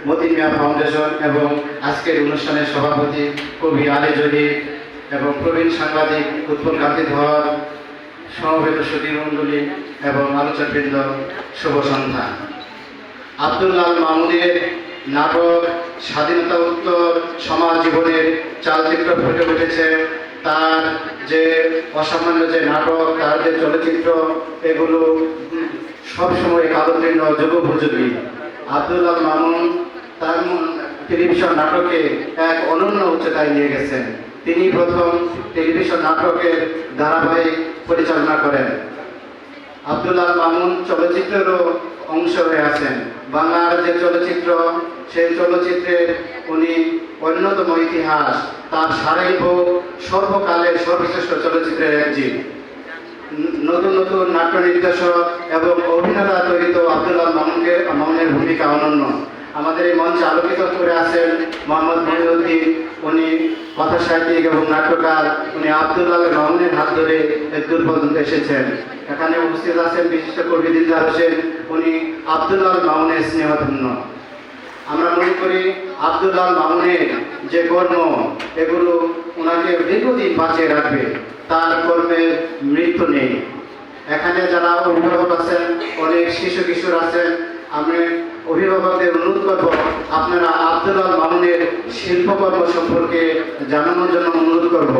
মতিন মিয়া foundation এবং আজকের অনুষ্ঠানের সভাপতি কবি আলী জহির এবং প্রবীণ সাংবাদিক উৎপল কান্তি ধর, সমবেত সুধী মণ্ডলী এবং আলোচকবৃন্দ, শুভ সন্ধ্যা। আব্দুল্লাহ মামুনের নাটক স্বাধীনতা উত্তর সমাজ জীবনের চালচিত্র ফুটে উঠেছে। তার যে অসামান্য যে নাটক, তার যে চলচ্চিত্র, এগুলো সবসময় কালোতীর্ণ যুগোপযোগী। আব্দুল্লাহ মামুন তার টেলিভিশন নাটকে এক অনন্য উচ্চতায় নিয়ে গেছেন। তিনি প্রথম টেলিভিশন নাটকের ধারাবাহিক পরিচালনা করেন। আব্দুল্লাহ মামুন চলচ্চিত্রেরও অংশ হয়ে আছেন। বাংলার যে চলচ্চিত্র, সেই চলচ্চিত্রের উনি অন্যতম ইতিহাস। তার সারাই হোক সর্বকালের সর্বশ্রেষ্ঠ চলচ্চিত্রের একটি। নতুন নতুন নাট্য নির্দেশক এবং অভিনেতা তৈরিত আব্দুল্লাহ মামুনের ভূমিকা অনন্য। আমাদের এই মঞ্চে আলোকিত করে আছেন মোহাম্মদ মহিউদ্দিন। উনি কথা সাহিত্যিক এবং নাট্যকার। উনি আব্দুল্লাহ মামুনের হাত ধরে দূর পর্যন্ত এসেছেন। এখানে উপস্থিত আছেন বিশিষ্ট কবি দিলদার হোসেন। উনি আব্দুল্লাহ মামুনের স্নেহধন্য। আমরা মনে করি আব্দুল্লাহ মামুনের যে কর্ম, এগুলো ওনাকে দীর্ঘদিন বাঁচিয়ে রাখবে। তার কর্মের মৃত্যু নেই। এখানে যারা অভিভাবক আছেন, অনেক শিশু কিশোর আছেন, আমি অভিভাবকদের অনুরোধ করব, আপনারা আব্দুল্লাহ মামুনের শিল্পকর্ম সম্পর্কে জানানোর জন্য অনুরোধ করব।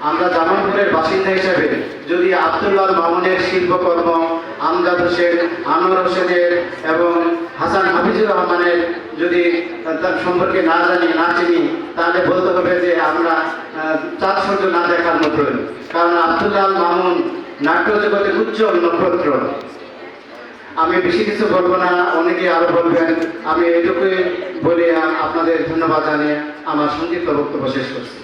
আমরা জামালপুরের বাসিন্দা হিসেবে যদি আব্দুল্লাহ মামুনের শিল্পকর্ম, আমজাদ হোসেন, আনোয়ার হোসেনের এবং হাসান হাফিজুর রহমানের যদি তার সম্পর্কে না জানি, না চিনি, তাহলে বলতে হবে যে আমরা চাঁদ সূর্য না দেখার মতন। কারণ আব্দুল্লাহ মামুন নাট্য জগতে উজ্জ্বল নক্ষত্র। আমি বেশি কিছু বলবো না, অনেকে আরো বলবেন। আমি এটুকুই বলে আপনাদের ধন্যবাদ জানিয়ে আমার সংক্ষিপ্ত বক্তব্য শেষ করছি।